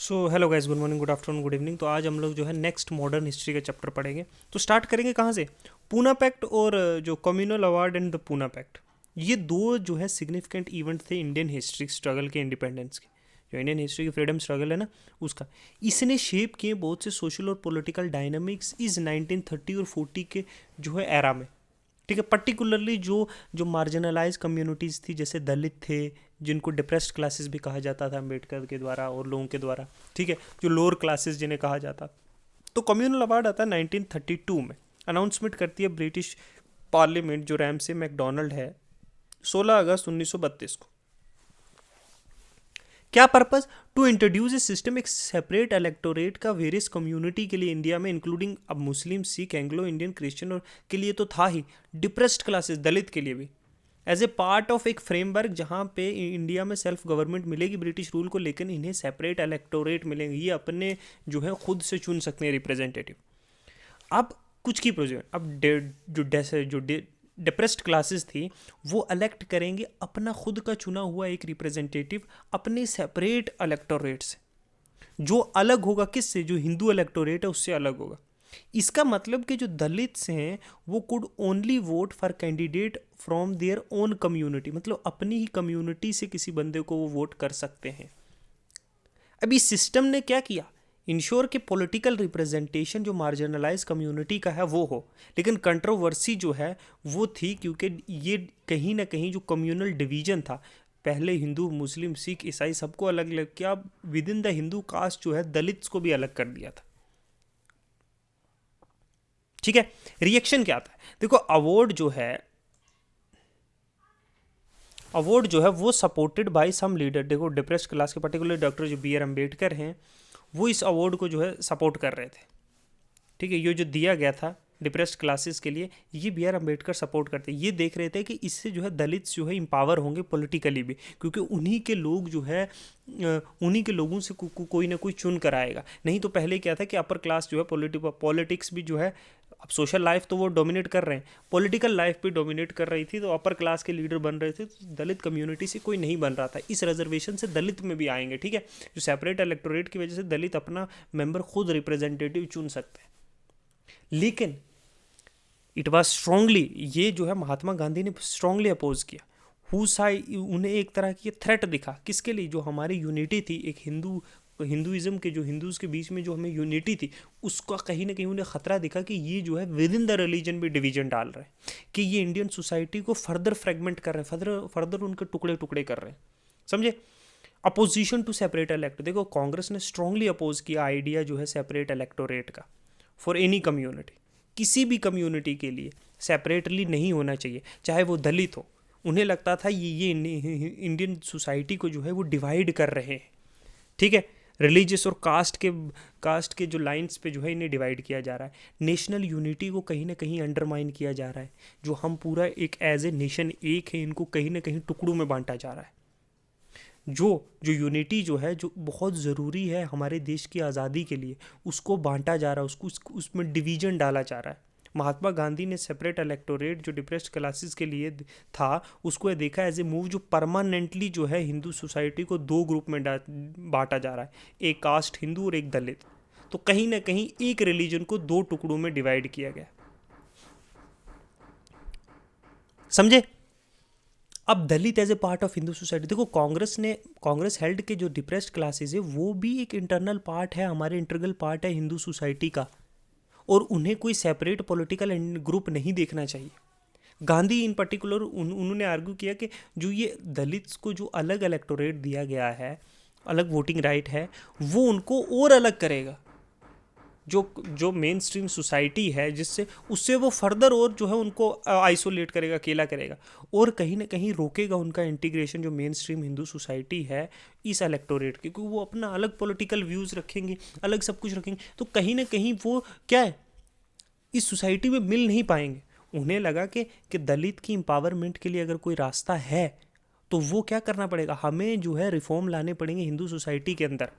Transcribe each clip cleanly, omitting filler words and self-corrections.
So hello guys, good morning, good afternoon, good evening. तो आज हम लोग जो है नेक्स्ट मॉडर्न हिस्ट्री का चैप्टर पढ़ेंगे। तो स्टार्ट करेंगे कहाँ से? पूना पैक्ट और जो communal award and the Poona pact, ये दो जो है सिग्निफिकेंट इवेंट थे इंडियन हिस्ट्री स्ट्रगल के, इंडिपेंडेंस के। जो इंडियन हिस्ट्री की फ्रीडम स्ट्रगल है ना, उसका इसने शेप किए बहुत से सोशल और पॉलिटिकल डायनामिक्स इस 1930 और 40 के जो है एरा में। ठीक है, पर्टिकुलरली जो जो मार्जिनलाइज कम्युनिटीज़ थी, जैसे दलित थे, जिनको डिप्रेस्ड क्लासेस भी कहा जाता था अम्बेडकर के द्वारा और लोगों के द्वारा। ठीक है, जो लोअर क्लासेस जिन्हें कहा जाता। तो कम्युनल अवार्ड आता है 1932 में। अनाउंसमेंट करती है ब्रिटिश पार्लियामेंट, जो रैम से मैकडोनल्ड है, 16 अगस्त 1932 को। क्या purpose? To introduce a system, एक सेपरेट इलेक्टोरेट का वेरियस कम्युनिटी के लिए इंडिया में, इंक्लूडिंग अब Muslim, Sikh, Anglo Indian, Christian और के लिए तो था ही, डिप्रेस्ड क्लासेस दलित के लिए भी, एज ए पार्ट ऑफ एक फ्रेमवर्क जहाँ पे इंडिया में सेल्फ गवर्नमेंट मिलेगी ब्रिटिश रूल को, लेकिन इन्हें सेपरेट इलेक्टोरेट मिलेंगे, ये अपने जो है खुद से चुन सकते हैं रिप्रेजेंटेटिव। अब कुछ की प्रोविजन, अब जो डिप्रेस्ड क्लासेस थी वो इलेक्ट करेंगे अपना खुद का चुना हुआ एक रिप्रेजेंटेटिव अपने सेपरेट इलेक्टोरेट से, जो अलग होगा किससे? जो हिंदू इलेक्टोरेट है उससे अलग होगा। इसका मतलब कि जो दलित्स हैं वो could only vote for candidate from their own community, मतलब अपनी ही कम्युनिटी से किसी बंदे को वो वोट कर सकते हैं। अब इस सिस्टम ने क्या किया? इंश्योर के पॉलिटिकल रिप्रेजेंटेशन जो मार्जिनलाइज कम्युनिटी का है वो हो, लेकिन कंट्रोवर्सी जो है वो थी, क्योंकि ये कहीं ना कहीं जो कम्युनल डिवीजन था, पहले हिंदू, मुस्लिम, सिख, ईसाई सबको अलग अलग किया, within the Hindu caste जो है दलित्स को भी अलग कर दिया था। ठीक है, रिएक्शन क्या आता है? देखो, अवार्ड जो है वो सपोर्टेड बाय सम लीडर। देखो, डिप्रेस्ड क्लास के पर्टिकुलर डॉक्टर जो बी आर अम्बेडकर हैं, वो इस अवार्ड को जो है सपोर्ट कर रहे थे। ठीक है, ये जो दिया गया था डिप्रेस्ड क्लासेस के लिए, ये बी आर अम्बेडकर सपोर्ट करते, ये देख रहे थे कि इससे जो है दलित जो है इंपावर होंगे पॉलिटिकली भी, क्योंकि उन्हीं के लोग जो है उन्हीं के लोगों से कोई ना कोई चुन कर आएगा। नहीं तो पहले क्या था कि अपर क्लास जो है पॉलिटिक्स भी जो है, अब सोशल लाइफ तो वो डोमिनेट कर रहे हैं, पॉलिटिकल लाइफ भी डोमिनेट कर रही थी, तो अपर क्लास के लीडर बन रहे थे, तो दलित कम्युनिटी से कोई नहीं बन रहा था। इस रिजर्वेशन से दलित में भी आएंगे। ठीक है, जो सेपरेट इलेक्टोरेट की वजह से दलित अपना मेंबर खुद रिप्रेजेंटेटिव चुन सकते हैं। लेकिन इट वॉज स्ट्रांगली, ये जो है महात्मा गांधी ने स्ट्रांगली अपोज किया। उन्हें एक तरह की थ्रेट दिखा, किसके लिए? जो हमारी यूनिटी थी, एक हिंदुइज्म के, जो हिंदूज के बीच में जो हमें यूनिटी थी, उसका कहीं ना कहीं उन्हें खतरा दिखा कि ये जो है विद इन द रिलीजन भी डिवीजन डाल रहे हैं, कि ये इंडियन सोसाइटी को फर्दर फ्रेगमेंट कर रहे हैं, फर्दर उनके टुकड़े टुकड़े कर रहे हैं। समझे? अपोजिशन टू सेपरेट इलेक्ट, देखो कांग्रेस ने स्ट्रांगली अपोज किया आइडिया जो है सेपरेट इलेक्टोरेट का फॉर एनी कम्युनिटी, किसी भी कम्युनिटी के लिए सेपरेटली नहीं होना चाहिए, चाहे वो दलित हो। उन्हें लगता था ये इंडियन सोसाइटी को जो है वो डिवाइड कर रहे हैं। ठीक है, रिलीजियस और कास्ट के जो लाइंस पे जो है इन्हें डिवाइड किया जा रहा है, नेशनल यूनिटी को कहीं ना कहीं अंडरमाइन किया जा रहा है, जो हम पूरा एक एज ए नेशन एक है, इनको कहीं ना कहीं टुकड़ों में बांटा जा रहा है। जो जो यूनिटी जो है, जो बहुत ज़रूरी है हमारे देश की आज़ादी के लिए, उसको बांटा जा रहा है, उसमें डिवीजन डाला जा रहा है। महात्मा गांधी ने सेपरेट इलेक्टोरेट जो डिप्रेस्ड क्लासेस के लिए था, उसको देखा एज ए मूव जो परमानेंटली जो है हिंदू सोसाइटी को दो ग्रुप में बांटा जा रहा है, एक कास्ट हिंदू और एक दलित। तो कहीं ना कहीं एक रिलीजन को दो टुकड़ों में डिवाइड किया गया। समझे? अब Dalit as a part of Hindu society, देखो कांग्रेस हेल्ड के जो डिप्रेस्ड क्लासेस है वो भी एक इंटरनल पार्ट है, हमारे इंटरनल पार्ट है हिंदू सोसाइटी का, और उन्हें कोई सेपरेट पॉलिटिकल ग्रुप नहीं देखना चाहिए। गांधी इन पर्टिकुलर उन्होंने आर्ग्यू किया कि जो ये दलित्स को जो अलग इलेक्टोरेट दिया गया है, अलग वोटिंग राइट है, वो उनको और अलग करेगा, जो जो मेन स्ट्रीम सोसाइटी है, जिससे उससे वो फर्दर और जो है उनको आइसोलेट करेगा, अकेला करेगा, और कहीं ना कहीं रोकेगा उनका इंटीग्रेशन, जो मेन स्ट्रीम हिंदू सोसाइटी है, इस इलेक्टोरेट के, क्योंकि वो अपना अलग पॉलिटिकल व्यूज़ रखेंगे, अलग सब कुछ रखेंगे, तो कहीं ना कहीं वो क्या है, इस सोसाइटी में मिल नहीं पाएंगे। उन्हें लगा कि दलित की एम्पावरमेंट के लिए अगर कोई रास्ता है तो वो क्या करना पड़ेगा, हमें जो है रिफॉर्म लाने पड़ेंगे हिंदू सोसाइटी के अंदर।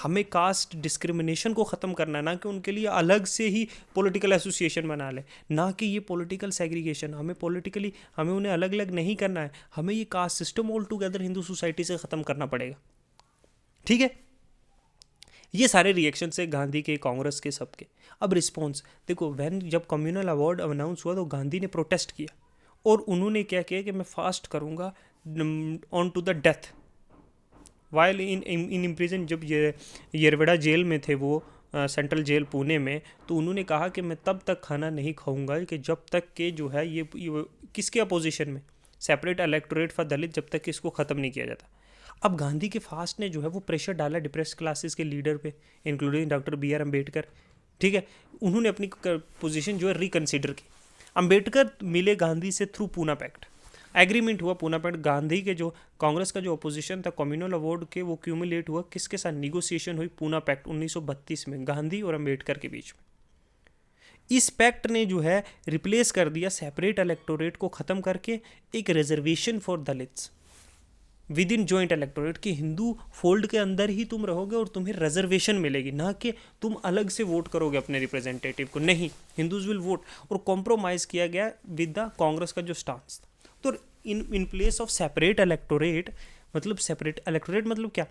हमें कास्ट डिस्क्रिमिनेशन को ख़त्म करना, ना कि उनके लिए अलग से ही पॉलिटिकल एसोसिएशन बना ले, ना कि ये पॉलिटिकल सेग्रीगेशन, हमें उन्हें अलग अलग नहीं करना है, हमें ये caste system all together Hindu society से ख़त्म करना पड़ेगा। ठीक है, ये सारे रिएक्शन से गांधी के, कांग्रेस के, सबके। अब रिस्पॉन्स देखो, जब कम्युनल अवार्ड अनाउंस हुआ तो गांधी ने प्रोटेस्ट किया और उन्होंने क्या किया कि मैं फास्ट करूंगा on to the death while in imprison. जब ये येरवड़ा जेल में थे वो, सेंट्रल जेल पुणे में, तो उन्होंने कहा कि मैं तब तक खाना नहीं खाऊंगा कि जब तक के जो है ये किसके अपोजिशन में, सेपरेट इलेक्टोरेट फॉर दलित, जब तक कि इसको ख़त्म नहीं किया जाता। अब गांधी के फास्ट ने जो है वो प्रेशर डाला डिप्रेस क्लासेस के लीडर पे, इंक्लूडिंग डॉक्टर BR अम्बेडकर। ठीक है, उन्होंने अपनी पोजीशन जो है रिकन्सिडर की। अम्बेडकर मिले गांधी से थ्रू पूना पैक्ट, एग्रीमेंट हुआ पूना पैक्ट। गांधी के जो कांग्रेस का जो अपोजिशन था कम्युनल अवार्ड के, वो क्यूमुलेट हुआ किसके साथ, निगोसिएशन हुई पूना पैक्ट 1932 में गांधी और अम्बेडकर के बीच में। इस पैक्ट ने जो है रिप्लेस कर दिया सेपरेट इलेक्टोरेट को ख़त्म करके एक reservation for Dalits with in joint electorate, कि हिंदू फोल्ड के अंदर ही तुम रहोगे और तुम्हें रिजर्वेशन मिलेगी, ना कि तुम अलग से वोट करोगे अपने रिप्रेजेंटेटिव को। नहीं, हिंदूज विल वोट। और कॉम्प्रोमाइज किया गया विद द कांग्रेस का जो स्टांस था। तो in place of separate electorate, मतलब सेपरेट इलेक्टोरेट मतलब क्या,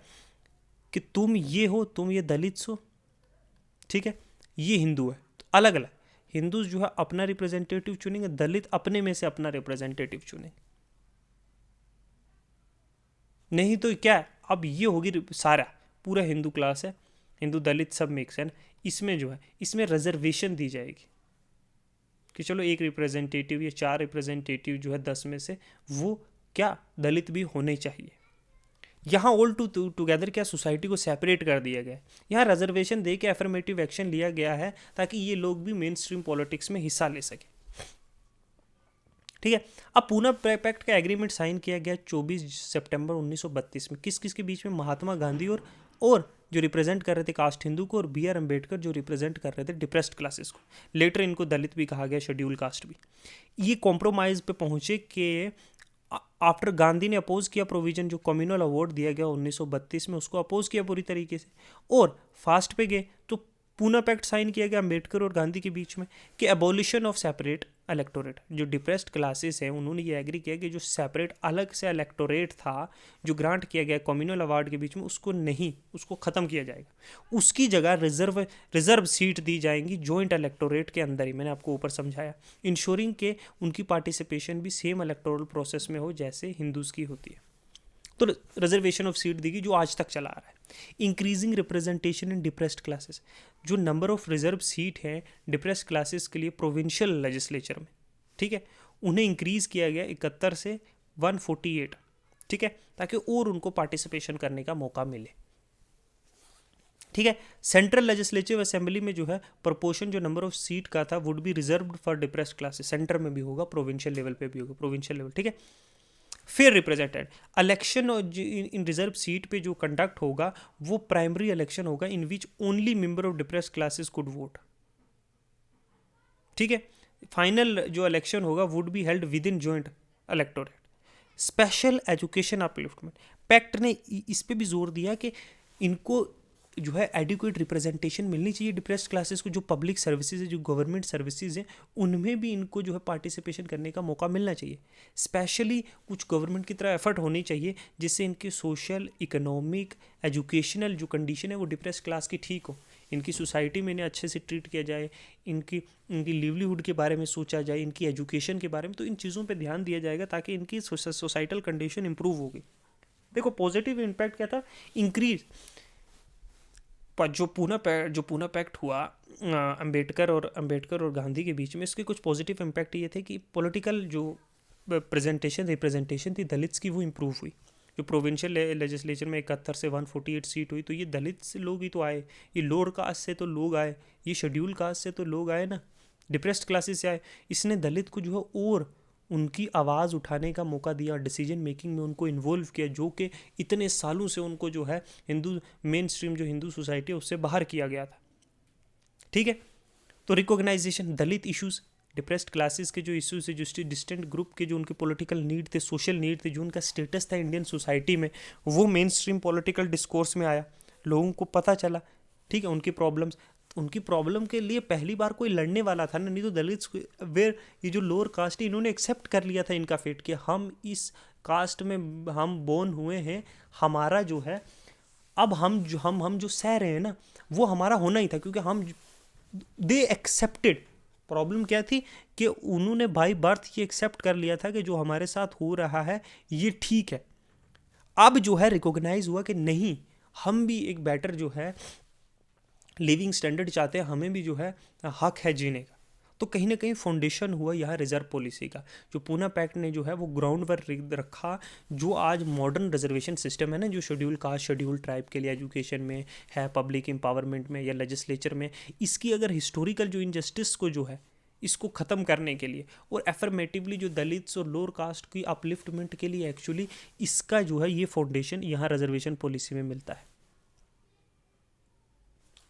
कि तुम ये हो, तुम ये दलित हो, ठीक है, ये हिंदू है, तो अलग अलग हिंदूज जो है अपना रिप्रेजेंटेटिव चुनेंगे, दलित अपने में से अपना रिप्रेजेंटेटिव चुनेंगे। नहीं तो क्या, अब ये होगी सारा पूरा हिंदू क्लास है, हिंदू दलित सब मिक्स है ना, इसमें जो है इसमें रिजर्वेशन दी जाएगी कि चलो एक रिप्रेजेंटेटिव या 4 रिप्रेजेंटेटिव जो है 10 में से वो क्या दलित भी होने चाहिए। यहाँ ऑल टुगेदर क्या सोसाइटी को सेपरेट कर दिया गया है। यहाँ रिजर्वेशन दे के एफर्मेटिव एक्शन लिया गया है ताकि ये लोग भी मेन स्ट्रीम पॉलिटिक्स में हिस्सा ले सके। ठीक है, अब पूना पैक्ट का एग्रीमेंट साइन किया गया 24 सितंबर 1932 में। किस किस के बीच में, महात्मा गांधी और जो रिप्रेजेंट कर रहे थे कास्ट हिंदू को, और BR अम्बेडकर जो रिप्रेजेंट कर रहे थे डिप्रेस्ड क्लासेस को। लेटर इनको दलित भी कहा गया, शेड्यूल कास्ट भी। ये कॉम्प्रोमाइज पे पहुंचे कि आफ्टर गांधी ने अपोज किया प्रोविजन जो कम्युनल अवार्ड दिया गया 1932 में, उसको अपोज किया पूरी तरीके से, और फास्ट पे गए तो पूना पैक्ट साइन किया गया अम्बेडकर और गांधी के बीच में कि एबोलिशन ऑफ सेपरेट इलेक्टोरेट। जो डिप्रेस्ड क्लासेस हैं उन्होंने ये एग्री किया कि जो सेपरेट अलग से इलेक्टोरेट था जो ग्रांट किया गया कम्युनल अवार्ड के बीच में, उसको ख़त्म किया जाएगा। उसकी जगह रिजर्व सीट दी जाएंगी जॉइंट इलेक्टोरेट के अंदर ही। मैंने आपको ऊपर समझाया, इंश्योरिंग के उनकी पार्टिसिपेशन भी सेम इलेक्टोरल प्रोसेस में हो जैसे हिंदूज़ की होती है। तो रिजर्वेशन ऑफ सीट देगी जो आज तक चला आ रहा है। Increasing representation in depressed classes, जो नंबर ऑफ रिजर्व सीट है डिप्रेस्ड क्लासेस के लिए प्रोविंशियल लेजिस्लेचर में, ठीक है, उन्हें इंक्रीज़ किया गया 71 से 148, ठीक है, ताकि और उनको पार्टिसिपेशन करने का मौका मिले। ठीक है, सेंट्रल लेजिस्लेटिव असेंबली में जो है प्रोपोर्शन जो नंबर ऑफ सीट का था would be reserved for depressed classes, centre में भी होगा, प्रोविंशियल लेवल पे भी होगा, प्रोविंशियल लेवल, ठीक है। फिर represented election in reserve seat पे जो कंडक्ट होगा वो प्राइमरी इलेक्शन होगा in which only member of depressed classes could vote, ठीक है। फाइनल जो इलेक्शन होगा would be held within joint electorate. Special education uplift, pact ने इस पे भी जोर दिया कि इनको जो है एडिक्वेट रिप्रेजेंटेशन मिलनी चाहिए डिप्रेस्ड क्लासेस को। जो पब्लिक सर्विसेज है, जो गवर्नमेंट सर्विसेज हैं, उनमें भी इनको जो है पार्टिसिपेशन करने का मौका मिलना चाहिए। स्पेशली कुछ गवर्नमेंट की तरह एफर्ट होनी चाहिए जिससे इनकी सोशल, इकोनॉमिक, एजुकेशनल जो कंडीशन है वो डिप्रेस्ड क्लास की ठीक हो, इनकी सोसाइटी में इन्हें अच्छे से ट्रीट किया जाए, इनकी लिवलीहुड के बारे में सोचा जाए, इनकी एजुकेशन के बारे में, तो इन चीज़ों पर ध्यान दिया जाएगा ताकि इनकी सोसाइटल कंडीशन इंप्रूव होगी। देखो पॉजिटिव इम्पैक्ट क्या था, इंक्रीज पर जो पूना पैक्ट हुआ अंबेडकर और गांधी के बीच में, इसके कुछ पॉजिटिव इम्पैक्ट ये थे कि पॉलिटिकल जो रिप्रेजेंटेशन थी दलित्स की वो इम्प्रूव हुई। जो प्रोविंशियल लेजिस्लेचर में 71 से 148 सीट हुई, तो ये दलित से लोग ही तो आए, ये लोअर कास्ट से तो लोग आए, ये शेड्यूल कास्ट से तो लोग आए ना, डिप्रेस्ड क्लासेस से आए। इसने दलित को जो है और उनकी आवाज़ उठाने का मौका दिया, डिसीजन मेकिंग में उनको इन्वॉल्व किया, जो कि इतने सालों से उनको जो है हिंदू मेन स्ट्रीम जो हिंदू सोसाइटी है उससे बाहर किया गया था, ठीक है। तो रिकॉग्नाइजेशन, दलित इश्यूज, डिप्रेस्ड क्लासेस के जो इश्यूज है, जो डिस्टेंट ग्रुप के जो उनके पॉलिटिकल नीड थे, सोशल नीड थे, जो उनका स्टेटस था इंडियन सोसाइटी में, वो मेन स्ट्रीम पॉलिटिकल डिस्कोर्स में आया, लोगों को पता चला, ठीक है। उनकी प्रॉब्लम के लिए पहली बार कोई लड़ने वाला था ना, नहीं तो दलित वेर ये जो लोअर कास्ट है इन्होंने एक्सेप्ट कर लिया था इनका फेट कि हम इस कास्ट में हम बोर्न हुए हैं, हमारा जो है अब हम जो सह रहे हैं ना, वो हमारा होना ही था, क्योंकि हम दे एक्सेप्टेड। प्रॉब्लम क्या थी कि उन्होंने बाई बर्थ ये एक्सेप्ट कर लिया था कि जो हमारे साथ हो रहा है ये ठीक है। अब जो है रिकॉग्नाइज हुआ कि नहीं, हम भी एक बेटर जो है लिविंग स्टैंडर्ड चाहते हैं, हमें भी जो है हक है जीने का। तो कहीं ना कहीं फाउंडेशन हुआ यहाँ रिजर्व पॉलिसी का, जो पूना पैक्ट ने जो है वो ग्राउंड वर्क रखा, जो आज मॉडर्न रिजर्वेशन सिस्टम है ना, जो शेड्यूल कास्ट शेड्यूल ट्राइब के लिए एजुकेशन में है, पब्लिक एम्पावरमेंट में या लेजिस्लेचर में, इसकी अगर हिस्टोरिकल जो इनजस्टिस को जो है इसको ख़त्म करने के लिए और एफर्मेटिवली जो दलित्स और लोअर कास्ट की अपलिफ्टमेंट के लिए एक्चुअली इसका जो है ये फाउंडेशन यहाँ रिजर्वेशन पॉलिसी में मिलता है।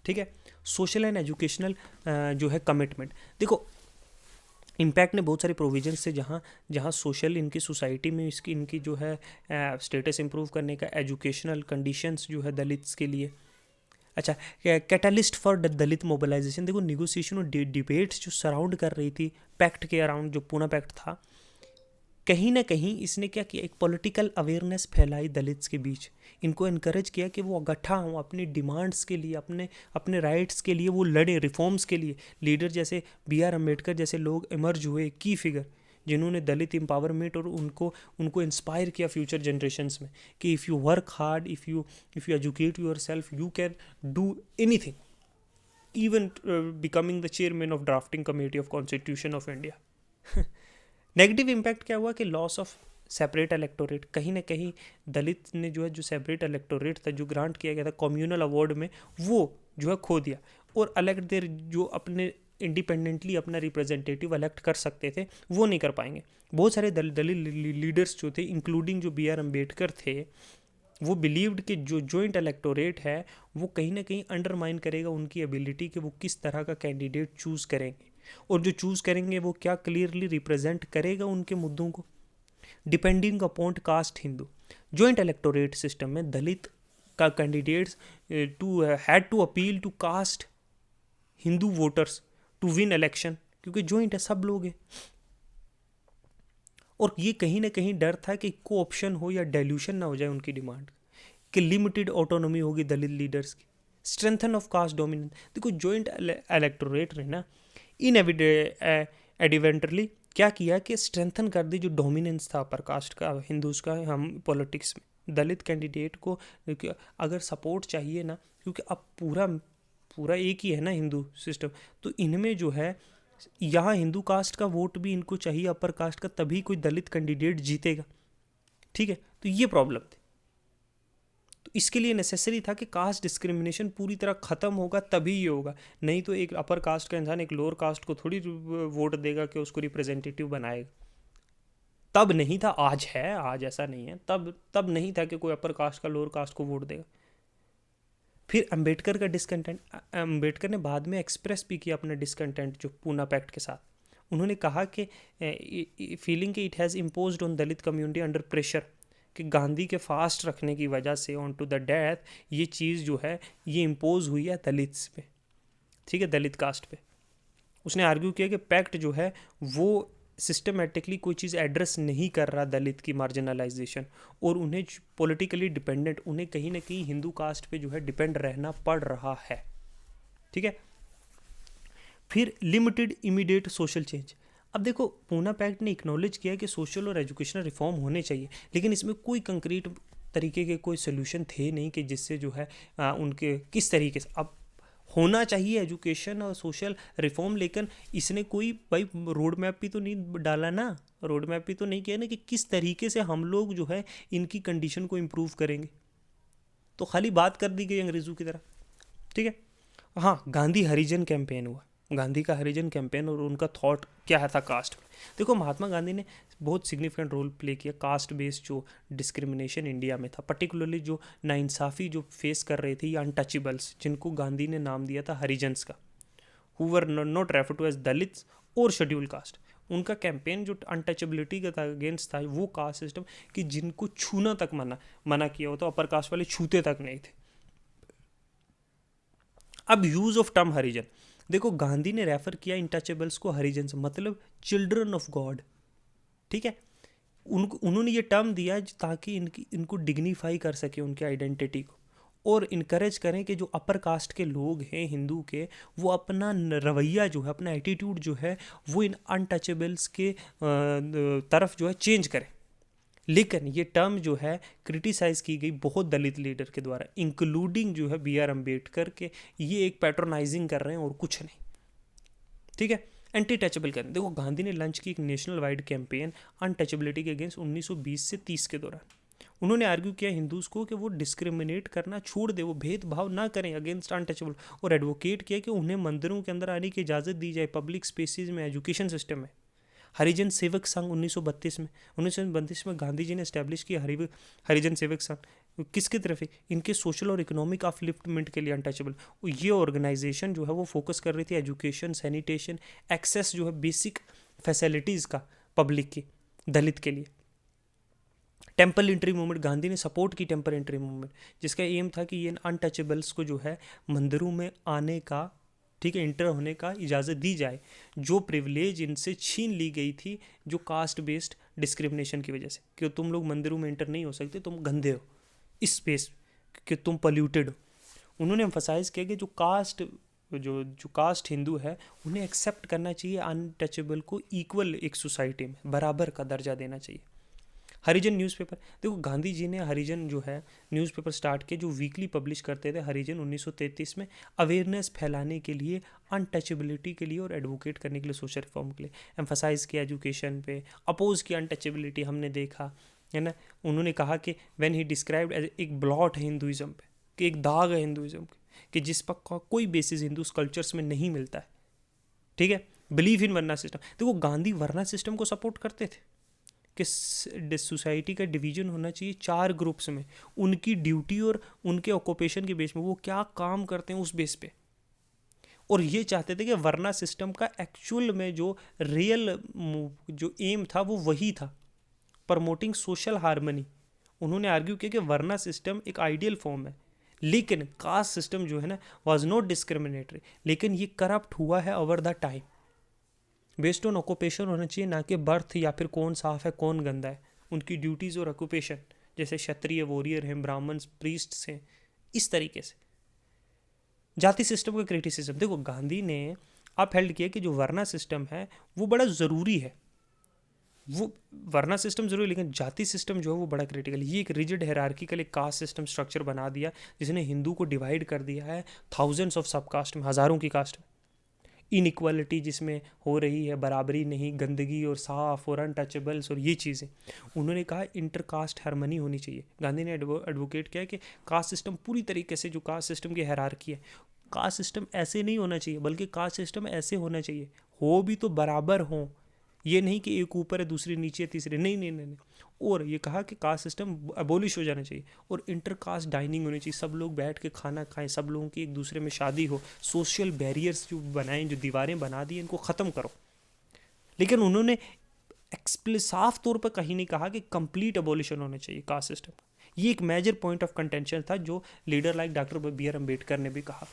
ठीक है। सोशल एंड एजुकेशनल जो है कमिटमेंट, देखो इम्पैक्ट ने बहुत सारे प्रोविजंस से जहाँ जहाँ सोशल इनकी सोसाइटी में इसकी इनकी जो है स्टेटस इंप्रूव करने का, एजुकेशनल कंडीशंस जो है दलित्स के लिए। अच्छा, कैटलिस्ट फॉर दलित मोबिलाइजेशन, देखो निगोसिएशन और डिबेट्स जो सराउंड कर रही थी पैक्ट के अराउंड, जो पूना पैक्ट था, कहीं ना कहीं इसने क्या किया, एक पॉलिटिकल अवेयरनेस फैलाई दलित्स के बीच, इनको इनकरेज किया कि वो इकट्ठा हों अपनी डिमांड्स के लिए, अपने अपने राइट्स के लिए वो लड़े, रिफॉर्म्स के लिए। लीडर जैसे B.R. अम्बेडकर जैसे लोग इमर्ज हुए, की फिगर, जिन्होंने दलित एम्पावरमेंट और उनको इंस्पायर किया फ्यूचर जनरेशन्स में कि if you work hard, if you educate your self, you can do anything, even becoming the chairman of drafting committee of constitution of India. Negative impact क्या हुआ कि loss of separate electorate, कहीं ना कहीं दलित ने जो है जो सेपरेट इलेक्टोरेट था जो ग्रांट किया गया था कम्युनल अवार्ड में, वो जो है खो दिया, और इलेक्ट देर जो अपने इंडिपेंडेंटली अपना रिप्रेजेंटेटिव इलेक्ट कर सकते थे वो नहीं कर पाएंगे। बहुत सारे दलित लीडर्स जो थे इंक्लूडिंग जो B.R. अम्बेडकर थे, वो बिलीव्ड कि जो जॉइंट इलेक्टोरेट है वो कहीं ना कहीं अंडरमाइन करेगा उनकी एबिलिटी कि वो किस तरह का कैंडिडेट चूज़ करेंगे, और जो चूज़ करेंगे वो क्या क्लियरली रिप्रेजेंट करेगा उनके मुद्दों को, depending upon caste Hindu. Joint electorate system में दलित का candidates to had to appeal to caste Hindu voters to win election, क्योंकि जॉइंट है, सब लोग हैं। और ये कहीं ना कहीं डर था कि को ऑप्शन हो या डेल्यूशन ना हो जाए उनकी डिमांड, कि लिमिटेड ऑटोनॉमी होगी दलित लीडर्स की, स्ट्रेंथन ऑफ कास्ट डोमिनेंस। देखो जॉइंट इलेक्टोरेट ने ना एडिवेंटरली क्या किया कि स्ट्रेंथन कर दी जो डोमिनेंस था अपर कास्ट का, हिंदूज का, हम पॉलिटिक्स में दलित कैंडिडेट को अगर सपोर्ट चाहिए ना, क्योंकि अब पूरा एक ही है ना हिंदू सिस्टम, तो इनमें जो है यहाँ हिंदू कास्ट का वोट भी इनको चाहिए अपर कास्ट का, तभी कोई दलित कैंडिडेट जीतेगा। ठीक है, तो ये प्रॉब्लम थी। तो इसके लिए नेसेसरी था कि कास्ट डिस्क्रिमिनेशन पूरी तरह ख़त्म होगा तभी ये होगा, नहीं तो एक अपर कास्ट का इंसान एक लोअर कास्ट को थोड़ी वोट देगा कि उसको रिप्रेजेंटेटिव बनाएगा। तब नहीं था, आज है, आज ऐसा नहीं है, तब नहीं था कि कोई अपर कास्ट का लोअर कास्ट को वोट देगा। फिर अंबेडकर का डिसकंटेंट, अंबेडकर ने बाद में एक्सप्रेस भी किया अपना डिसकंटेंट जो पूना पैक्ट के साथ। उन्होंने कहा कि फीलिंग कि it has imposed on Dalit community under pressure, कि गांधी के फास्ट रखने की वजह से ऑन टू द डेथ ये चीज़ जो है ये इम्पोज हुई है दलित्स पे, ठीक है, दलित कास्ट पे। उसने आर्ग्यू किया कि पैक्ट जो है वो सिस्टमेटिकली कोई चीज़ एड्रेस नहीं कर रहा दलित की मार्जिनलाइजेशन, और उन्हें पॉलिटिकली डिपेंडेंट, उन्हें कहीं ना कहीं हिंदू कास्ट पे जो है डिपेंड रहना पड़ रहा है। ठीक है। फिर लिमिटेड इमीडिएट सोशल चेंज। अब देखो पूना पैक्ट ने एक्नॉलेज किया कि सोशल और एजुकेशनल रिफॉर्म होने चाहिए, लेकिन इसमें कोई कंक्रीट तरीके के कोई सोल्यूशन थे नहीं कि जिससे जो है उनके किस तरीके से अब होना चाहिए एजुकेशन और सोशल रिफॉर्म, लेकिन इसने कोई भाई रोड मैप भी तो नहीं डाला ना, रोड मैप भी तो नहीं किया ना कि किस तरीके से हम लोग जो है इनकी कंडीशन को इम्प्रूव करेंगे। तो खाली बात कर दी गई अंग्रेज़ों की तरह। ठीक है। हाँ, गांधी हरिजन कैंपेन हुआ, गांधी का हरिजन कैंपेन, और उनका थॉट क्या था कास्ट में। देखो महात्मा गांधी ने बहुत सिग्निफिकेंट रोल प्ले किया कास्ट बेस्ड जो डिस्क्रिमिनेशन इंडिया में था, पर्टिकुलरली जो नाइंसाफ़ी जो फेस कर रहे थे ये अनटचेबल्स, जिनको गांधी ने नाम दिया था हरिजन्स का, who were not refer to as Dalits और शेड्यूल कास्ट। उनका कैंपेन जो अनटचेबिलिटी का अगेंस्ट था वो कास्ट सिस्टम कि जिनको छूना तक मना किया होता, अपर कास्ट वाले छूते तक नहीं थे। अब यूज़ ऑफ टर्म हरिजन, देखो गांधी ने रेफर किया इंटचेबल्स को हरिजन से, मतलब चिल्ड्रन ऑफ गॉड। ठीक है। उन्होंने ये टर्म दिया ताकि इनको डिग्निफाई कर सके उनकी आइडेंटिटी को, और इनकरेज करें कि जो अपर कास्ट के लोग हैं हिंदू के, वो अपना रवैया जो है, अपना एटीट्यूड जो है, वो इन अनटचेबल्स के तरफ जो है चेंज करें। लेकिन ये टर्म जो है क्रिटिसाइज की गई बहुत दलित लीडर के द्वारा, इंक्लूडिंग जो है बी आर अम्बेडकर के। ये एक पैट्रोनाइजिंग कर रहे हैं और कुछ नहीं, ठीक है। एंटी टचेबल करें। देखो गांधी ने लॉन्च की एक नेशनल वाइड कैंपेन अनटचेबिलिटी के अगेंस्ट 1920 से 30 के दौरान। उन्होंने आर्ग्यू किया हिंदूज को कि वो डिस्क्रिमिनेट करना छोड़ दे, वो भेदभाव ना करें अगेंस्ट अनटचेबल, और एडवोकेट किया कि उन्हें मंदिरों के अंदर आने की इजाज़त दी जाए, पब्लिक स्पेसिस में, एजुकेशन सिस्टम में। हरिजन सेवक संघ 1932 में गांधी जी ने एस्टैब्लिश किया हरिजन सेवक संघ। किसकी तरफ है? इनके सोशल और इकोनॉमिक अपलिफ्टमेंट के लिए अनटचेबल। ये ऑर्गेनाइजेशन जो है वो फोकस कर रही थी एजुकेशन, सैनिटेशन, एक्सेस जो है बेसिक फैसिलिटीज़ का पब्लिक की, दलित के लिए। टेम्पल एंट्री मूवमेंट, गांधी ने सपोर्ट की टेम्पल एंट्री मूवमेंट, जिसका एम था कि ये अनटचेबल्स को जो है मंदिरों में आने का, ठीक है, इंटर होने का इजाज़त दी जाए, जो प्रिविलेज इनसे छीन ली गई थी जो कास्ट बेस्ड डिस्क्रिमिनेशन की वजह से, कि तुम लोग मंदिरों में इंटर नहीं हो सकते, तुम गंदे हो इस स्पेस, कि तुम पोल्यूटेड हो। उन्होंने एम्फसाइज किया कि जो कास्ट हिंदू है उन्हें एक्सेप्ट करना चाहिए, अनटचेबल को इक्वल एक सोसाइटी में बराबर का दर्जा देना चाहिए। हरिजन न्यूज़पेपर, देखो गांधी जी ने हरिजन जो है न्यूज़पेपर स्टार्ट किए जो वीकली पब्लिश करते थे। हरिजन 1933 में अवेयरनेस फैलाने के लिए, अनटचेबिलिटी के लिए और एडवोकेट करने के लिए, सोशल रिफॉर्म के लिए एम्फसाइज किया, एजुकेशन पे अपोज किया अनटचेबिलिटी, हमने देखा है ना। उन्होंने कहा कि व्हेन ही डिस्क्राइब्ड एज एक ब्लॉट है हिंदुइज्म पे, कि एक दाग है हिंदुइज्म कि जिस पर कोई बेसिस हिंदू कल्चर्स में नहीं मिलता है, ठीक है। बिलीव इन वर्ना सिस्टम, देखो गांधी वर्ना सिस्टम को सपोर्ट करते थे कि सोसाइटी का डिवीजन होना चाहिए 4 ग्रुप्स में, उनकी ड्यूटी और उनके ऑक्यूपेशन के बेस में, वो क्या काम करते हैं उस बेस पे। और ये चाहते थे कि वर्ना सिस्टम का एक्चुअल में जो रियल जो एम था वो वही था, प्रमोटिंग सोशल हार्मनी। उन्होंने आर्ग्यू किया कि वर्ना सिस्टम एक आइडियल फॉर्म है, लेकिन कास्ट सिस्टम जो है ना वाज नॉट डिस्क्रिमिनेटरी, लेकिन ये करप्ट हुआ है over the time. Based on occupation होना चाहिए, ना कि बर्थ या फिर कौन साफ है कौन गंदा है, उनकी ड्यूटीज़ और ऑक्यूपेशन, जैसे क्षत्रिय वॉरियर हैं, ब्राह्मण्स प्रीस्ट्स हैं, इस तरीके से। जाति सिस्टम का क्रिटिसिज्म, देखो गांधी ने अप हेल्ड किया कि जो वर्ना सिस्टम है वो बड़ा ज़रूरी है, वो वर्ना सिस्टम जरूरी, लेकिन जाति सिस्टम जो है वो बड़ा क्रिटिकल। ये एक रिजिड हायरार्किकल एक कास्ट सिस्टम स्ट्रक्चर बना दिया, जिसने हिंदू को डिवाइड कर दिया है थाउजेंड्स ऑफ सब कास्ट में, हज़ारों की कास्ट में। इनइक्वालिटी जिसमें हो रही है, बराबरी नहीं, गंदगी और साफ और अनटचेबल्स और ये चीज़ें। उन्होंने कहा इंटरकास्ट हार्मनी होनी चाहिए। गांधी ने एडवोकेट किया कि कास्ट सिस्टम पूरी तरीके से, जो कास्ट सिस्टम की हायरार्की है, कास्ट सिस्टम ऐसे नहीं होना चाहिए, बल्कि कास्ट सिस्टम ऐसे होना चाहिए, हो भी तो बराबर हो, ये नहीं कि एक ऊपर है दूसरी नीचे है तीसरे, नहीं नहीं नहीं नहीं। और ये कहा कि कास्ट सिस्टम अबोलिश हो जाना चाहिए और इंटर कास्ट डाइनिंग होनी चाहिए, सब लोग बैठ के खाना खाएं, सब लोगों की एक दूसरे में शादी हो, सोशल बैरियर्स जो बनाए, जो दीवारें बना दी, इनको ख़त्म करो। लेकिन उन्होंने साफ तौर पर कहीं नहीं कहा कि कंप्लीट अबोलिशन होना चाहिए कास्ट सिस्टम। ये एक मेजर पॉइंट ऑफ कंटेंशन था जो leader like doctor B R Ambedkar ने भी कहा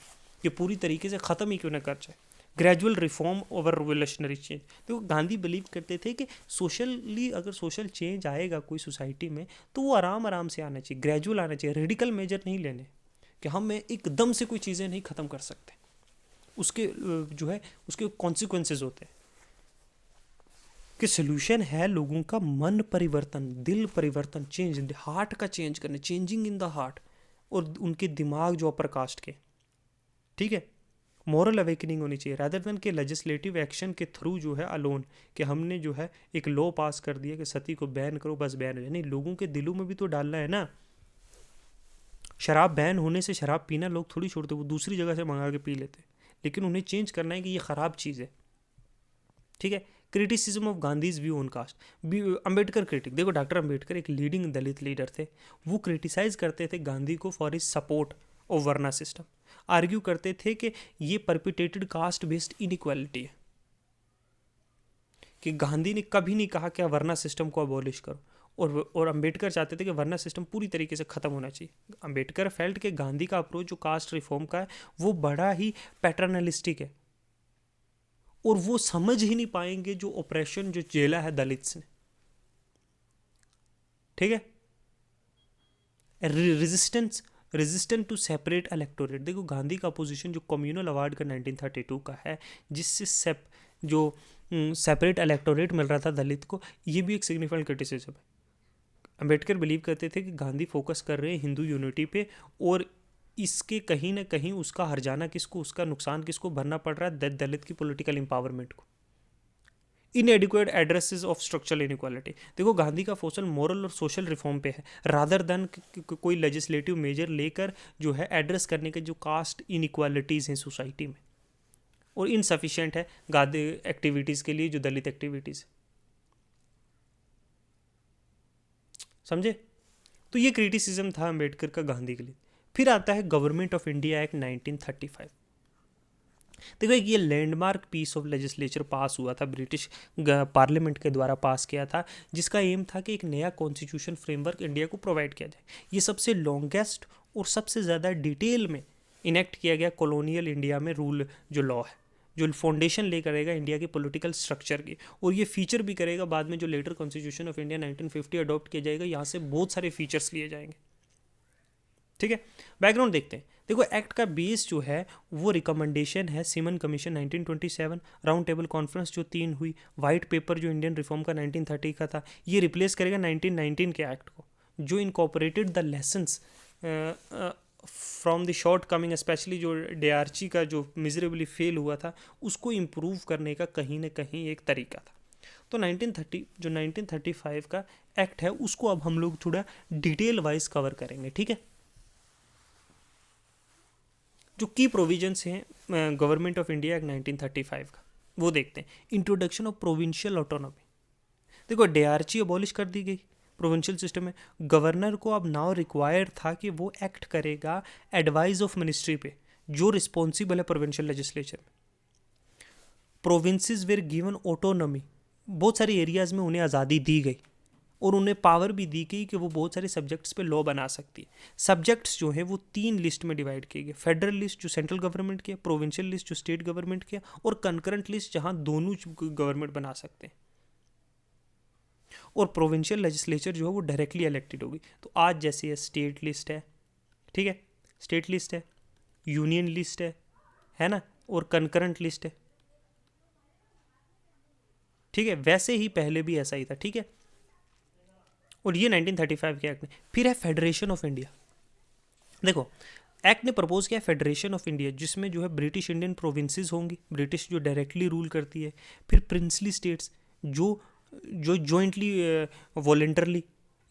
कि पूरी तरीके से ख़त्म ही क्यों ना कर जाए। Gradual reform over revolutionary change, तो गांधी बिलीव करते थे कि सोशली अगर सोशल चेंज आएगा कोई सोसाइटी में तो वो आराम आराम से आना चाहिए, ग्रेजुअल आना चाहिए, रेडिकल मेजर नहीं लेने कि हम एकदम से कोई चीज़ें नहीं ख़त्म कर सकते, उसके जो है उसके कॉन्सिक्वेंसेज होते हैं। कि सोल्यूशन है लोगों का मन परिवर्तन, दिल परिवर्तन, चेंज, हार्ट का चेंज करने, चेंजिंग इन द हार्ट, और उनके दिमाग जो अपर कास्ट के, ठीक है। मॉरल अवेकनिंग होनी चाहिए रादर देन के लेजिस्लेटिव एक्शन के थ्रू जो है अलोन, कि हमने जो है एक लॉ पास कर दिया कि सती को बैन करो, बस बैन हो जाए, नहीं, लोगों के दिलों में भी तो डालना है ना। शराब बैन होने से शराब पीना लोग थोड़ी छोड़ते, वो दूसरी जगह से मंगा के पी लेते, लेकिन उन्हें चेंज करना है कि ये ख़राब चीज़ है, ठीक है। Criticism of Gandhi's view on caste, Ambedkar critic, देखो डॉक्टर अम्बेडकर एक लीडिंग दलित लीडर थे, वो क्रिटिसाइज करते थे गांधी को for his support of varna system, argue करते थे कि ये परपिटेटेड कास्ट बेस्ड इनइक्वालिटी है, कि गांधी ने कभी नहीं कहा कि वर्ना सिस्टम को अबॉलिश करो, और अंबेडकर चाहते थे कि वर्ना सिस्टम पूरी तरीके से ख़त्म होना चाहिए। अंबेडकर फेल्ट कि गांधी का अप्रोच जो कास्ट रिफॉर्म का है वो बड़ा ही पैटर्नलिस्टिक है, और वो समझ ही नहीं पाएंगे जो ऑपरेशन जो झेला है दलित्स ने, ठीक है। Resistance resistant to separate electorate. देखो गांधी का अपोजिशन जो कम्युनल अवार्ड का 1932 का है, जिससे जो सेपरेट इलेक्टोरेट मिल रहा था दलित को, ये भी एक सिग्निफिकेंट क्रिटिसिज्म है। अंबेडकर बिलीव करते थे कि गांधी फोकस कर रहे हैं हिंदू यूनिटी पे, और इसके कहीं ना कहीं उसका हर्जाना किसको, उसका नुकसान किसको भरना पड़ रहा है, दलित की पॉलिटिकल एम्पावरमेंट को। इनएडिक्वेट एड्रेसेस ऑफ स्ट्रक्चरल इनइक्वालिटी। देखो गांधी का फोकस मोरल और सोशल रिफॉर्म पे है, रादर देन कोई लेजिस्लेटिव मेजर लेकर जो है एड्रेस करने के जो कास्ट इनइक्वालिटीज़ हैं सोसाइटी में, और इनसफिशिएंट है गांधी एक्टिविटीज़ के लिए जो दलित एक्टिविटीज़। समझे? तो ये क्रिटिसिज्म था अंबेडकर का गांधी के लिए। फिर आता है गवर्नमेंट ऑफ इंडिया एक्ट 1935। देखो एक ये लैंडमार्क पीस ऑफ लेजिस्लेचर पास हुआ था, ब्रिटिश पार्लियामेंट के द्वारा पास किया था, जिसका एम था कि एक नया कॉन्स्टिट्यूशन फ्रेमवर्क इंडिया को प्रोवाइड किया जाए। ये सबसे लॉन्गेस्ट और सबसे ज़्यादा डिटेल में इनेक्ट किया गया कॉलोनियल इंडिया में रूल जो लॉ है, जो फाउंडेशन ले करेगा इंडिया के पॉलिटिकल स्ट्रक्चर की, और ये फीचर भी करेगा बाद में जो later constitution of India 1950 adopt किया जाएगा, यहाँ से बहुत सारे फीचर्स लिए जाएंगे। ठीक है, बैकग्राउंड देखते हैं। देखो एक्ट का बेस जो है वो रिकमेंडेशन है सिमन कमीशन 1927, राउंड टेबल कॉन्फ्रेंस जो 3 हुई, वाइट पेपर जो इंडियन रिफॉर्म का 1930 का था, ये रिप्लेस करेगा 1919 के एक्ट को, जो incorporated the lessons from the short coming, specially जो डेआरची का जो मिजरेबली फेल हुआ था उसको इम्प्रूव करने का कहीं ना कहीं एक तरीका था। तो 1935 का एक्ट है उसको अब हम लोग थोड़ा डिटेल वाइज कवर करेंगे। ठीक है, जो की प्रोविजंस हैं गवर्नमेंट ऑफ इंडिया एक्ट 1935 का वो देखते हैं। Introduction of provincial autonomy. देखो डीआरची अबॉलिश कर दी गई प्रोविंशियल सिस्टम में। गवर्नर को अब नाउ रिक्वायर्ड था कि वो एक्ट करेगा एडवाइस ऑफ मिनिस्ट्री पे, जो रिस्पॉन्सिबल है प्रोविंशियल लेजिस्लेचर में। प्रोविंसेस वेर गिवन ऑटोनॉमी, बहुत सारी एरियाज में उन्हें आज़ादी दी गई और उन्हें पावर भी दी गई कि वो बहुत सारे सब्जेक्ट्स पे लॉ बना सकती है। सब्जेक्ट्स जो है वो 3 लिस्ट में डिवाइड किए गए, फेडरल लिस्ट जो सेंट्रल गवर्नमेंट की है, प्रोविंशियल लिस्ट जो स्टेट गवर्नमेंट की है, और कंकरेंट लिस्ट जहां दोनों गवर्नमेंट बना सकते हैं। और प्रोविंशियल लेजिस्लेचर जो है वो डायरेक्टली इलेक्टेड होगी। तो आज जैसे ये स्टेट लिस्ट है, ठीक है, स्टेट लिस्ट है, यूनियन लिस्ट है ना, और कंकरेंट लिस्ट है। ठीक है, वैसे ही पहले भी ऐसा ही था। ठीक है, और ये 1935 के एक्ट में। फिर है फेडरेशन ऑफ इंडिया। देखो एक्ट ने प्रपोज किया फेडरेशन ऑफ इंडिया, जिसमें जो है ब्रिटिश इंडियन प्रोविंसेस होंगी, ब्रिटिश जो डायरेक्टली रूल करती है। फिर प्रिंसली स्टेट्स जो जॉइंटली वॉलेंटरली,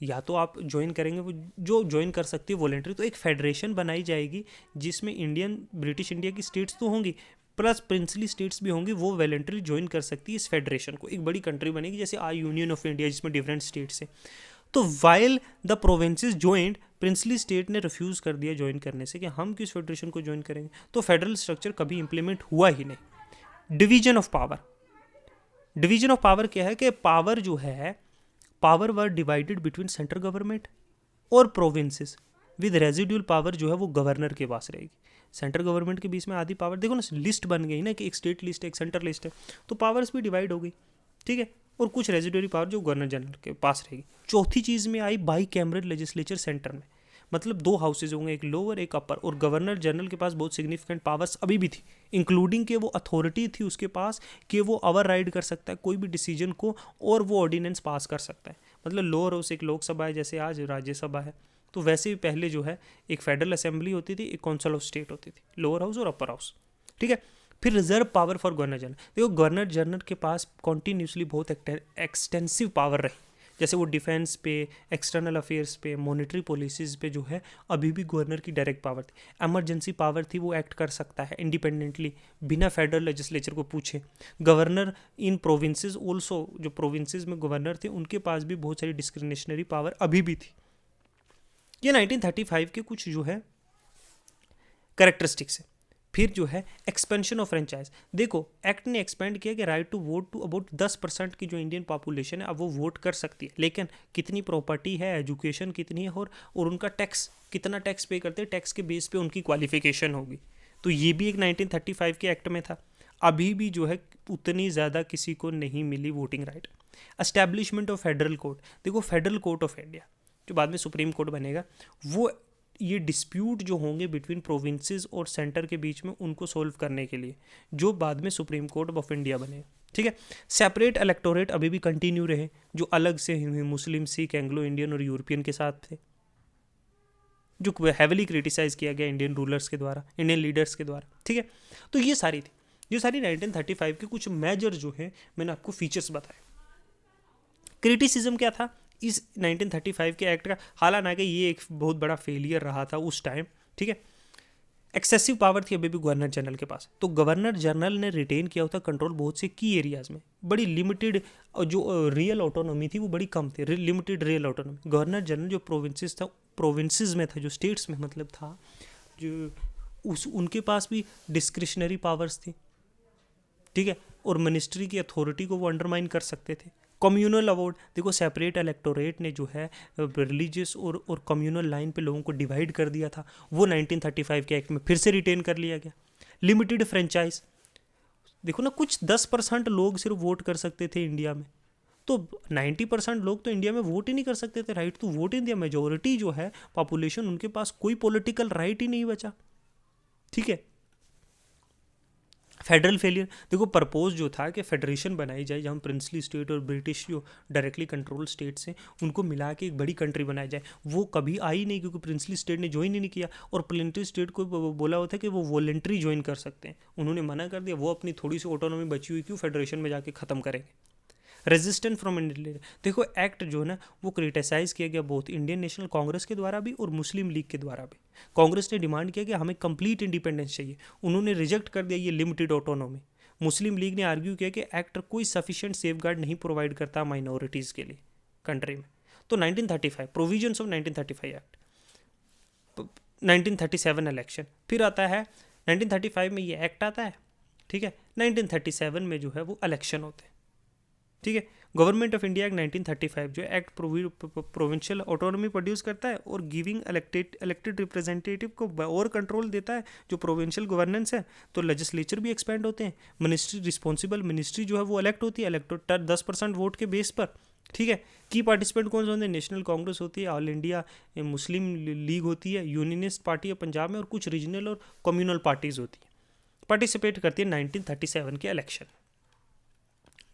या तो आप ज्वाइन करेंगे, वो जो ज्वाइन कर सकती है वॉलेंटरी। तो एक फेडरेशन बनाई जाएगी जिसमें इंडियन ब्रिटिश इंडिया की स्टेट्स तो होंगी प्लस प्रिंसली स्टेट्स भी होंगी, वो वॉलेंटरी ज्वाइन कर सकती है इस फेडरेशन को। एक बड़ी कंट्री बनेगी जैसे आज यूनियन ऑफ इंडिया जिसमें डिफरेंट स्टेट्स हैं। तो while the provinces joint, princely state ने रिफ्यूज़ कर दिया ज्वाइन करने से कि हम किस फेडरेशन को ज्वाइन करेंगे। तो फेडरल स्ट्रक्चर कभी इंप्लीमेंट हुआ ही नहीं। Division of power. Division of power क्या है कि पावर जो है, power were divided between central government और प्रोविंसेस, विद रेजिडुअल पावर जो है वो गवर्नर के पास रहेगी। सेंट्रल गवर्नमेंट के बीच में आधी पावर, देखो ना लिस्ट बन गई ना कि एक स्टेट लिस्ट है एक सेंट्रल लिस्ट है, तो पावर्स भी डिवाइड हो गई। ठीक है, और कुछ रेजिडुअरी पावर जो गवर्नर जनरल के पास रहेगी। चौथी चीज़ में आई बाई कैमरल लेजिस्लेचर सेंटर में, मतलब 2 हाउसेज होंगे, एक लोअर एक अपर, और गवर्नर जनरल के पास बहुत सिग्निफिकेंट पावर्स अभी भी थी, इंक्लूडिंग कि वो अथॉरिटी थी उसके पास कि वो ओवर राइड कर सकता है कोई भी डिसीजन को, और वो ऑर्डिनेंस पास कर सकता है। मतलब लोअर हाउस एक लोकसभा है जैसे आज राज्यसभा है, तो वैसे ही पहले जो है एक फेडरल असेंबली होती थी, एक काउंसिल ऑफ स्टेट होती थी, लोअर हाउस और अपर हाउस। ठीक है, फिर reserve power for governor general. देखो गवर्नर जनरल के पास कॉन्टीन्यूसली बहुत एक्सटेंसिव पावर रही, जैसे वो डिफेंस पे, एक्सटर्नल अफेयर्स पे, मॉनिटरी पॉलिसीज़ पे जो है अभी भी गवर्नर की डायरेक्ट पावर थी। एमरजेंसी पावर थी, वो एक्ट कर सकता है इंडिपेंडेंटली बिना फेडरल लेजिस्लेचर को पूछे। गवर्नर इन प्रोविंसेस ऑल्सो, जो प्रोविंसेस में गवर्नर थे उनके पास भी बहुत सारी डिस्क्रिमिनेशनरी पावर अभी भी थी। ये 1935 के कुछ जो है कैरेक्टरिस्टिक्स है। फिर जो है एक्सपेंशन ऑफ फ्रेंचाइज। देखो एक्ट ने एक्सपेंड किया कि right to vote to about 10% की जो इंडियन पॉपुलेशन है अब वो वोट कर सकती है, लेकिन कितनी प्रॉपर्टी है, एजुकेशन कितनी है, और उनका टैक्स कितना टैक्स पे करते हैं, टैक्स के बेस पे उनकी क्वालिफिकेशन होगी। तो ये भी एक 1935 के एक्ट में था। अभी भी जो है उतनी ज़्यादा किसी को नहीं मिली voting right. Establishment of federal court. देखो फेडरल कोर्ट ऑफ इंडिया जो बाद में सुप्रीम कोर्ट बनेगा, वो ये डिस्प्यूट जो होंगे बिटवीन प्रोविंसेस और सेंटर के बीच में, उनको सोल्व करने के लिए, जो बाद में सुप्रीम कोर्ट ऑफ इंडिया बने। ठीक है, सेपरेट इलेक्टोरेट अभी भी कंटिन्यू रहे, जो अलग से मुस्लिम, सिख, एंग्लो इंडियन और यूरोपियन के साथ थे, जो हैविली क्रिटिसाइज किया गया इंडियन रूलर्स के द्वारा, इंडियन लीडर्स के द्वारा। ठीक है, तो ये सारी थी, ये सारी 1935 के कुछ मेजर जो है मैंने आपको फीचर्स बताए। क्रिटिसिज्म क्या था इस 1935 के एक्ट का? हालांकि ये एक बहुत बड़ा फेलियर रहा था उस टाइम। ठीक है, एक्सेसिव पावर थी अभी भी गवर्नर जनरल के पास, तो गवर्नर जनरल ने रिटेन किया होता कंट्रोल बहुत से की एरियाज में, बड़ी लिमिटेड जो रियल ऑटोनॉमी थी वो बड़ी कम थी, limited real autonomy. Governor general जो प्रोविंसेस था, प्रोविंसेस में था, जो स्टेट्स में मतलब था, जो उनके पास भी डिस्क्रिशनरी पावर्स थी। ठीक है, और मिनिस्ट्री की अथॉरिटी को वो अंडरमाइन कर सकते थे। कम्युनल अवार्ड देखो, सेपरेट इलेक्टोरेट ने जो है रिलीजियस और कम्युनल लाइन पे लोगों को डिवाइड कर दिया था, वो 1935 के एक्ट में फिर से रिटेन कर लिया गया। लिमिटेड फ्रेंचाइज, देखो ना, कुछ 10% लोग सिर्फ वोट कर सकते थे इंडिया में, तो 90% लोग तो इंडिया में वोट ही नहीं कर सकते थे। राइट टू वोट इन दिया, मेजोरिटी जो है पॉपुलेशन, उनके पास कोई पॉलिटिकल राइट ही नहीं बचा। ठीक है, फेडरल फेलियर देखो, प्रपोज जो था कि फेडरेशन बनाई जाए जहाँ प्रिंसली स्टेट और ब्रिटिश जो डायरेक्टली कंट्रोल स्टेट्स हैं उनको मिला के एक बड़ी कंट्री बनाई जाए, वो कभी आई नहीं, क्योंकि प्रिंसली स्टेट ने ज्वाइन ही नहीं किया, और प्लेंट्री स्टेट को बोला होता है कि वो वॉलेंट्री ज्वाइन कर सकते हैं, उन्होंने मना कर दिया। वो अपनी थोड़ी सी ऑटोनॉमी बची हुई क्यों फेडरेशन में जाके ख़त्म करेंगे। रेजिस्टेंट फ्रॉम इंडिया, देखो एक्ट जो है ना वो क्रिटिसाइज किया गया बहुत इंडियन नेशनल कांग्रेस के द्वारा भी और मुस्लिम लीग के द्वारा भी। कांग्रेस ने डिमांड किया कि हमें कंप्लीट इंडिपेंडेंस चाहिए, उन्होंने रिजेक्ट कर दिया ये लिमिटेड ऑटोनॉमी। मुस्लिम लीग ने आर्ग्यू किया कि एक्ट कोई सफिशिएंट सेफगार्ड नहीं प्रोवाइड करता माइनॉरिटीज़ के लिए कंट्री में। तो 1935 प्रोविजंस ऑफ 1935 एक्ट, 1937 इलेक्शन, फिर आता है 1935 में ये एक्ट आता है। ठीक है, 1937 में जो है वो इलेक्शन होते हैं। ठीक है, गवर्नमेंट ऑफ इंडिया एक्ट 1935 जो एक्ट प्रोविंशियल ऑटोनॉमी प्रोड्यूस करता है और गिविंग इलेक्टेड रिप्रेजेंटेटिव को और कंट्रोल देता है, जो प्रोविंशियल गवर्नेंस है। तो लेजिस्लेचर भी एक्सपेंड होते हैं, मिनिस्ट्री रिस्पॉन्सिबल मिनिस्ट्री जो है वो इलेक्ट होती है, इलेक्टोर 10% वोट के बेस पर। ठीक है, की पार्टिसिपेंट कौन से होते हैं? नेशनल कांग्रेस होती है, ऑल इंडिया मुस्लिम लीग होती है, यूनियनिस्ट पार्टी है पंजाब में, और कुछ रीजनल और कम्युनल पार्टीज होती है, पार्टिसिपेट करती है 1937 के इलेक्शन।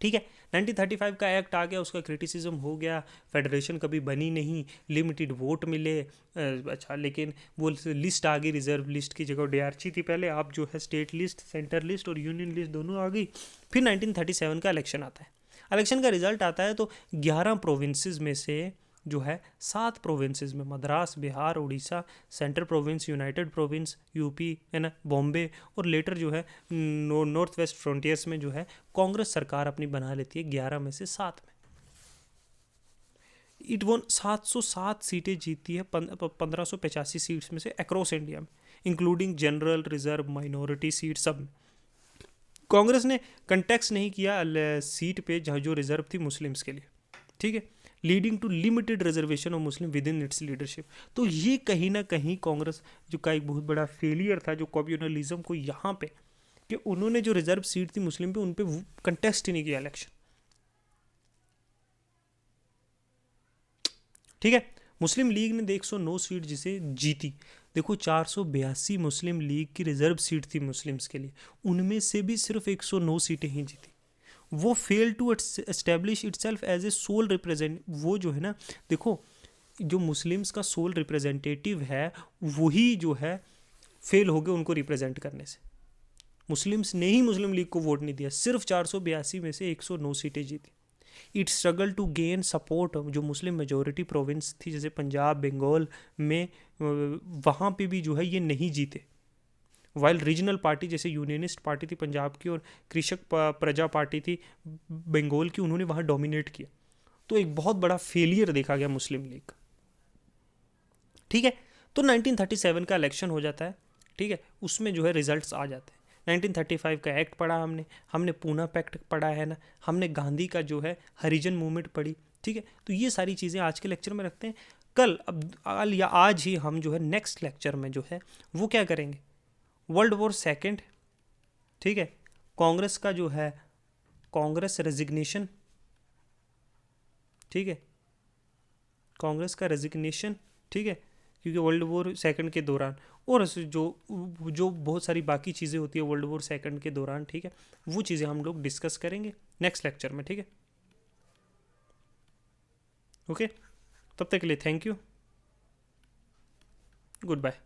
ठीक है, 1935 का एक्ट आ गया, उसका क्रिटिसिज्म हो गया, फेडरेशन कभी बनी नहीं, लिमिटेड वोट मिले। अच्छा, लेकिन वो लिस्ट आ गई, रिजर्व लिस्ट की जगह डीआरसी थी पहले, आप जो है स्टेट लिस्ट, सेंटर लिस्ट और यूनियन लिस्ट दोनों आ गई। फिर 1937 का इलेक्शन आता है, इलेक्शन का रिजल्ट आता है तो 11 प्रोविंसेस में से जो है 7 प्रोविंसेस में, Madras, Bihar, Orissa, central province, United province, UP है ना, बॉम्बे, और लेटर जो है नॉर्थ वेस्ट फ्रंटियर्स में जो है कांग्रेस सरकार अपनी बना लेती है 11 में से 7 में। इट वॉन 707 सीटें जीती है 1585 सीट्स में से अक्रॉस इंडिया में, including general, reserve, minority seat सब में। कांग्रेस ने कंटेक्स नहीं किया सीट पे जहाँ जो रिजर्व थी मुस्लिम्स के लिए। ठीक है, leading to limited reservation of Muslim within its leadership. तो ये कहीं ना कहीं कांग्रेस जो का एक बहुत बड़ा फेलियर था, जो कम्युनलिज्म को यहाँ पे, कि उन्होंने जो रिजर्व सीट थी मुस्लिम पे, उन पे कंटेस्ट ही नहीं किया इलेक्शन। ठीक है, मुस्लिम लीग ने 109 सीट जिसे जीती। देखो 482 मुस्लिम लीग की रिजर्व सीट थी मुस्लिम्स के लिए, उनमें से भी सिर्फ 109 सीटें ही जीती। वो fail to establish itself as a sole represent, वो जो है ना, देखो जो मुस्लिम्स का सोल रिप्रेजेंटेटिव है वही जो है फेल हो गए उनको रिप्रेजेंट करने से। मुस्लिम्स ने ही मुस्लिम लीग को वोट नहीं दिया, सिर्फ 482 में से 109 सीटें जीती। It struggle to gain support, जो मुस्लिम मेजोरिटी प्रोविंस थी जैसे पंजाब, बंगाल में, वहाँ पे भी जो है ये नहीं जीते। वाइल रीजनल पार्टी जैसे यूनियनिस्ट पार्टी थी पंजाब की और कृषक प्रजा पार्टी थी बंगाल की, उन्होंने वहाँ डोमिनेट किया। तो एक बहुत बड़ा फेलियर देखा गया मुस्लिम लीग। ठीक है, तो 1937 का इलेक्शन हो जाता है। ठीक है, उसमें जो है रिजल्ट्स आ जाते हैं। 1935 का एक्ट पढ़ा हमने पूना पैक्ट पढ़ा है ना, हमने गांधी का जो है हरिजन मूवमेंट पढ़ी। ठीक है, तो ये सारी चीज़ें आज के लेक्चर में रखते हैं। कल या आज ही हम जो है नेक्स्ट लेक्चर में जो है वो क्या करेंगे, वर्ल्ड वॉर सेकेंड। ठीक है, कांग्रेस का जो है कांग्रेस रेजिग्नेशन। ठीक है, कांग्रेस का रेजिग्नेशन। ठीक है, क्योंकि वर्ल्ड वॉर सेकंड के दौरान, और जो जो बहुत सारी बाकी चीज़ें होती है वर्ल्ड वॉर सेकंड के दौरान, ठीक है, वो चीज़ें हम लोग डिस्कस करेंगे नेक्स्ट लेक्चर में, ठीक है। ओके, तब तक के लिए थैंक यू, गुड बाय।